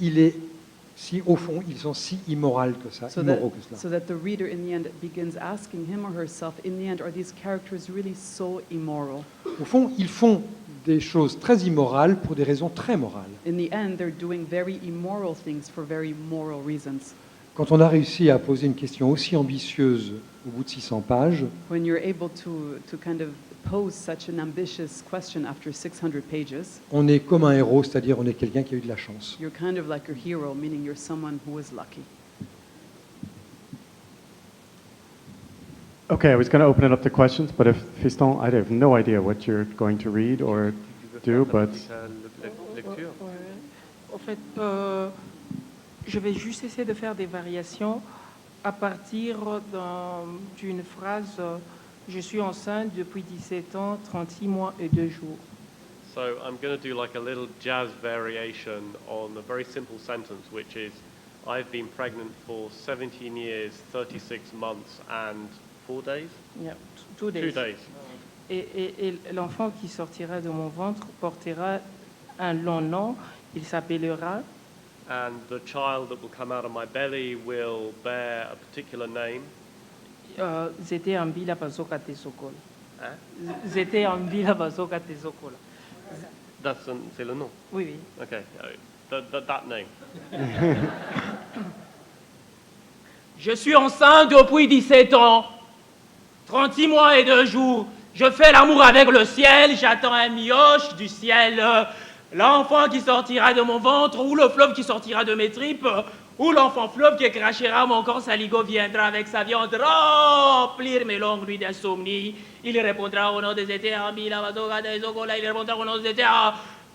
au fond, ils sont si immoraux que ça, so immoraux que cela. that the reader in the end begins asking him or herself, in the end, are these characters really so immoral? Au fond, ils font des choses très immorales pour des raisons très morales. In the end, they're doing very immoral things for very moral reasons. Quand on a réussi à poser une question aussi ambitieuse au bout de 600 pages, When you're able to kind of pose such an ambitious question after 600 pages, on est comme un héros, c'est-à-dire on est quelqu'un qui a eu de la chance. you're kind of like a hero, meaning you're someone who was lucky. Okay, I was going to open it up to questions, but if Fiston, I have no idea what you're going to read or do, but Lecture. En fait, je vais juste essayer de faire des variations à partir d'une phrase je suis enceinte depuis 17 ans, 36 mois et 2 jours. So I'm going to do like a little jazz variation on a very simple sentence, which is, I've been pregnant for 17 years, 36 months and 4 days? Yeah, 2 days. 2 days. Et l'enfant qui sortira de mon ventre portera un long nom, il s'appellera And the child that will come out of my belly will bear a particular name. Zete Ambila Bazoka Tesokola. Hein? Zete Ambila Bazoka Tesokola. C'est le nom. Oui, oui. Okay, that name. Je suis enceinte depuis 17 ans, 36 mois et 2 jours. Je fais l'amour avec le ciel, j'attends un mioche du ciel. L'enfant qui sortira de mon ventre, ou le fleuve qui sortira de mes tripes, ou l'enfant fleuve qui crachera mon corps saligo viendra avec sa viande remplir mes longues nuits d'insomnie. Il répondra au nom des étés, il répondra au nom des étés,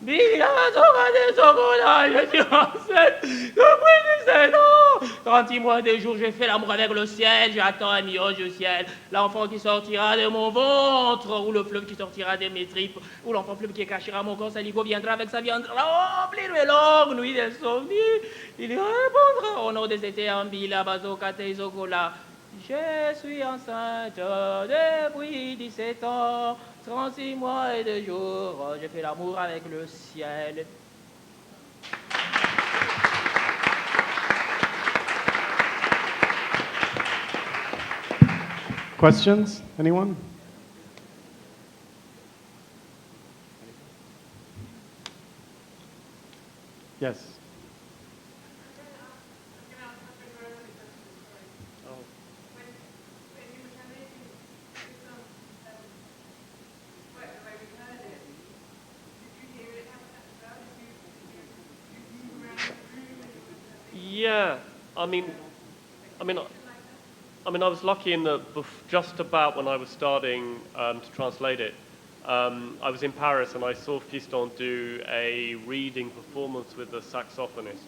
Vive la bazooka des chocolats, je suis enceinte, le prix du Sénat. 36 mois, 2 jours, j'ai fait l'amour avec le ciel, j'attends un nuage du ciel. L'enfant qui sortira de mon ventre, ou le fleuve qui sortira de mes tripes, ou l'enfant fleuve qui cachera mon corps saligo viendra avec sa viande remplie de longues nuits d'insomnie. Il répondra au nom des étés en la bazooka des chocolats. Je suis enceinte depuis 17 ans, 36 mois et 2 jours, j'ai fait l'amour avec le ciel. Questions? Anyone? Yes. Yeah, I mean, I mean, I was lucky in that just about when I was starting to translate it, I was in Paris and I saw Fiston do a reading performance with a saxophonist.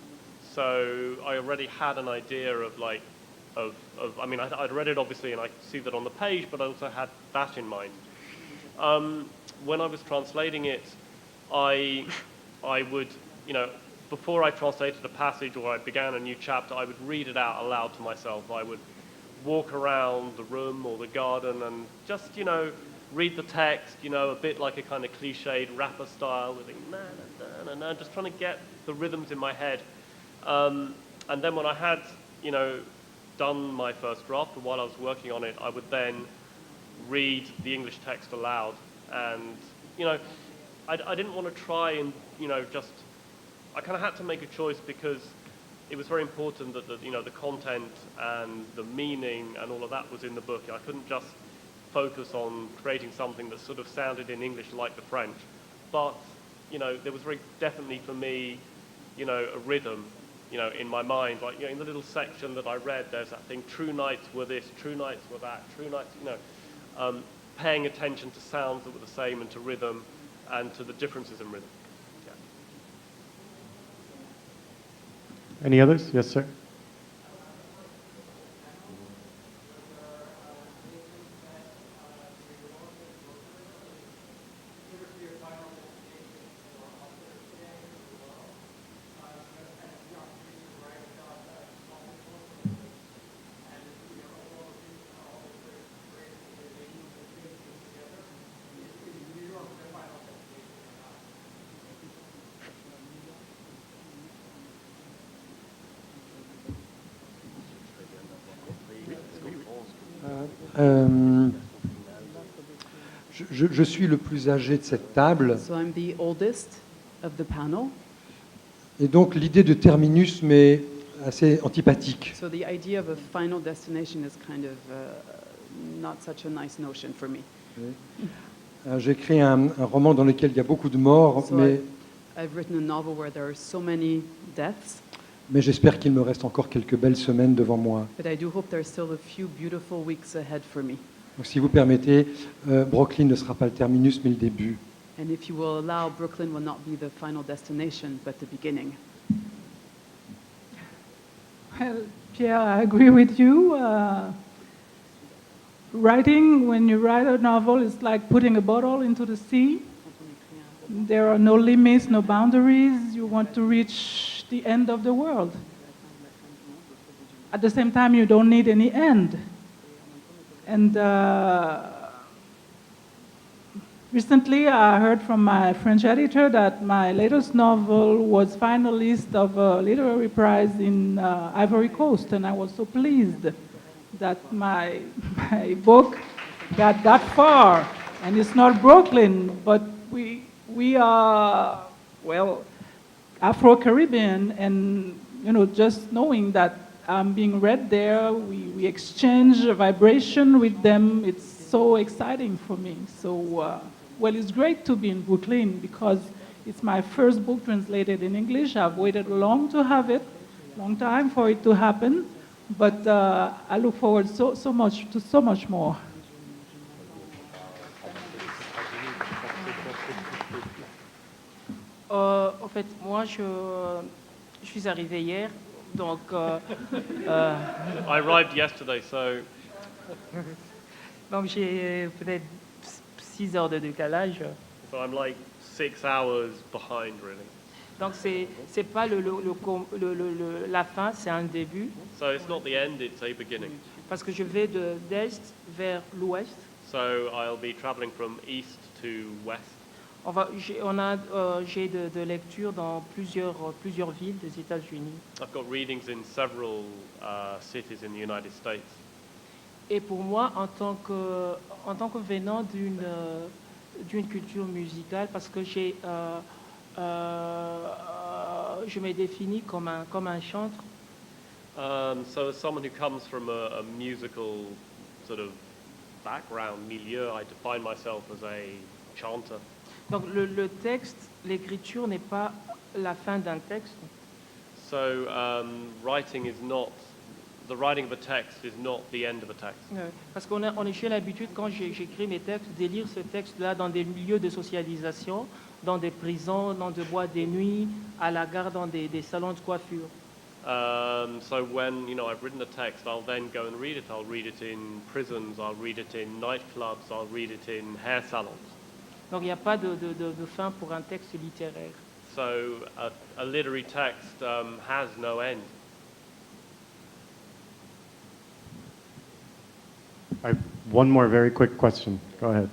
So I already had an idea of like, I mean, I'd read it obviously and I could see that on the page, but I also had that in mind. When I was translating it, I would, you know, before I translated a passage or I began a new chapter, I would read it out aloud to myself. I would walk around the room or the garden and just, you know, read the text, you know, a bit like a kind of cliched rapper style, with na na na na, just trying to get the rhythms in my head. And then when I had, you know, done my first draft, or while I was working on it, I would then read the English text aloud. And, you know, I didn't want to try and, you know, just, I kind of had to make a choice because it was very important that the, you know, the content and the meaning and all of that was in the book. I couldn't just focus on creating something that sort of sounded in English like the French. But, you know, there was very definitely for me, you know, a rhythm, you know, in my mind. Like, you know, in the little section that I read, there's that thing, true nights were this, true nights were that, true nights, you know, paying attention to sounds that were the same and to rhythm and to the differences in rhythm. Any others? Yes, sir. Je suis le plus âgé de cette table, So I'm the oldest of the panel. et donc l'idée de terminus m'est assez antipathique. So the idea of a final destination is kind of not such a nice notion for me. J'ai écrit un roman dans lequel il y a beaucoup de morts, So I've written a novel where there are so many deaths, mais j'espère qu'il me reste encore quelques belles semaines devant moi. but I do hope there's still a few beautiful weeks ahead for me. Donc, si vous permettez, Brooklyn ne sera pas le terminus, mais le début. And if you will allow, Brooklyn will not be the final destination, but the beginning. Well, Pierre, I agree with you. Writing, when you write a novel, is like putting a bottle into the sea. There are no limits, no boundaries. You want to reach the end of the world. At the same time, you don't need any end. And recently, I heard from my French editor that my latest novel was finalist of a literary prize in Ivory Coast, and I was so pleased that my book got that far. And it's not Brooklyn, but we are, well, Afro-Caribbean, and you know, just knowing that I'm being read there, we exchange a vibration with them. It's so exciting for me. So, well, it's great to be in Brooklyn because it's my first book translated in English. I've waited long to have it, long time for it to happen, but I look forward so much to so much more. En fait, moi, je suis arrivé hier, donc I arrived yesterday, so donc j'ai peut-être 6 heures de décalage. I'm like 6 hours behind, really. Donc c'est pas la fin, c'est un début, So it's not the end, it's a beginning. parce que je vais d'est vers l'ouest. So I'll be traveling from east to west. J'ai de lectures dans plusieurs villes des États-Unis. I've got readings in several cities in the United States. Et pour moi, en tant que venant d'une culture musicale, parce que je me définis comme un chantre, So as someone who comes from a musical sort of background, milieu, I define myself as a chanter. donc le texte, l'écriture n'est pas la fin d'un texte. So the writing of a text is not the end of a text. Parce qu'on est chez l'habitude, quand j'écris mes textes, de lire ce texte-là dans des milieux de socialisation, dans des prisons, dans des boîtes de nuit, à la gare, dans des salons de coiffure. So when I've written a text, I'll then go and read it. I'll read it in prisons. I'll read it in nightclubs. I'll read it in hair salons. Donc il n'y a pas de fin pour un texte littéraire. So a literary text has no end. I have one more very quick question. Go ahead.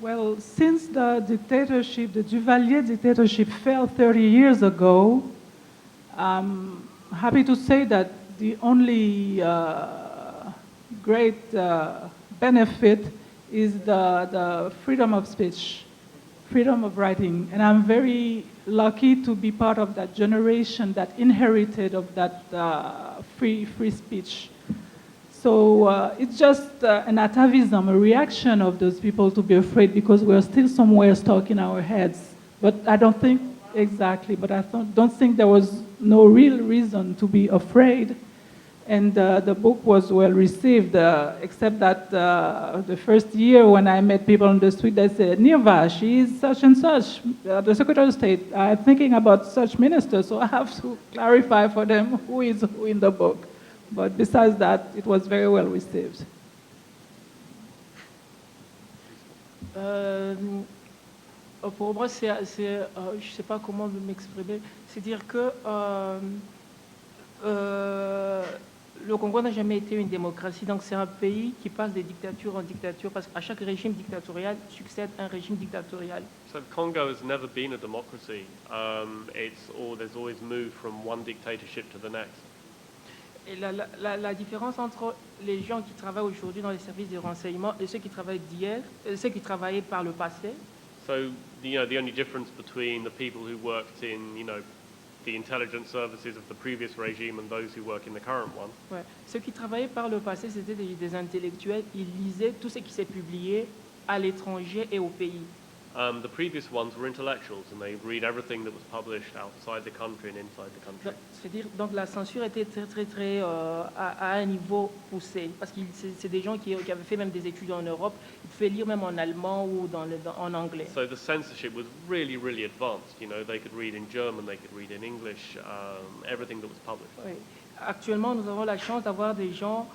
Well, since the dictatorship, the Duvalier dictatorship fell 30 years ago, I'm happy to say that the only great benefit is the freedom of speech, freedom of writing. And I'm very lucky to be part of that generation that inherited of that free speech. So it's just an atavism, a reaction of those people to be afraid because we're still somewhere stuck in our heads. But I don't think exactly, but I don't think there was no real reason to be afraid. And the book was well received, except that the first year when I met people on the street, they said, Nirva, she is such and such, the Secretary of State. I'm thinking about such ministers, so I have to clarify for them who is who in the book. But besides that, it was very well received. Pour moi, je ne sais pas comment m'exprimer. C'est-à-dire que le Congo n'a jamais été une démocratie, donc c'est un pays qui passe de dictature en dictature, parce qu'à chaque régime dictatorial succède un régime dictatorial. So Congo has never been a democracy. There's always moved from one dictatorship to the next. Et la différence entre les gens qui travaillent aujourd'hui dans les services de renseignement et ceux qui travaillent d'hier, ceux qui travaillaient par le passé, So the only difference between the people who worked in the intelligence services of the previous regime and those who work in the current one. ouais, ceux qui travaillaient par le passé, c'était des intellectuels, ils lisaient tout ce qui s'est publié à l'étranger et au pays. The previous ones were intellectuals and they read everything that was published outside the country and inside the country. C'est-à-dire, donc la censure était très à un niveau poussé, parce que c'est des gens qui avaient fait même des études en Europe, ils pouvaient lire même en allemand ou en anglais. So the censorship was really, really advanced. They could read in German, they could read in English, everything that was published. Oui. Actuellement, nous avons la chance d'avoir les gens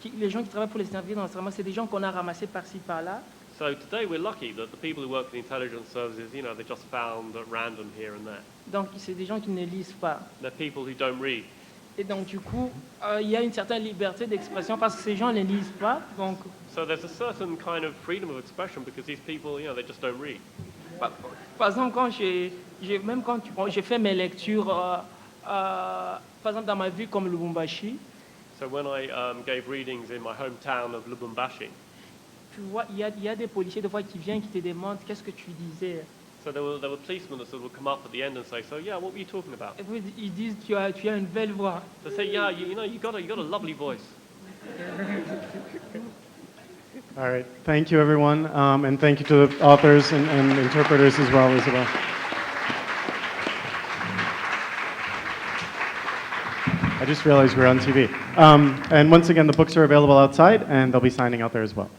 qui travaillent pour les services de renseignement, c'est des gens qu'on a ramassés par-ci par-là. So today we're lucky that the people who work for the intelligence services, they're just found at random here and there. Donc c'est des gens qui ne lisent pas. They're people who don't read. Et donc du coup, il y a une certaine liberté d'expression parce que ces gens ne lisent pas. Donc, So there's a certain kind of freedom of expression because these people, they just don't read. par exemple, quand j'ai fait mes lectures, par exemple dans ma ville comme Lubumbashi, So when I gave readings in my hometown of Lubumbashi, Tu vois, il y a des policiers, des fois, qui viennent, qui te demandent qu'est-ce que tu disais. so there were policemen that sort of would come up at the end and say, so yeah, what were you talking about? Et puis, ils disent tu as une belle voix. They say, yeah, you know, you got a lovely voice. All right. Thank you, everyone. And thank you to the authors and interpreters as well, Isabel. I just realized we're on TV. And once again, the books are available outside, and they'll be signing out there as well.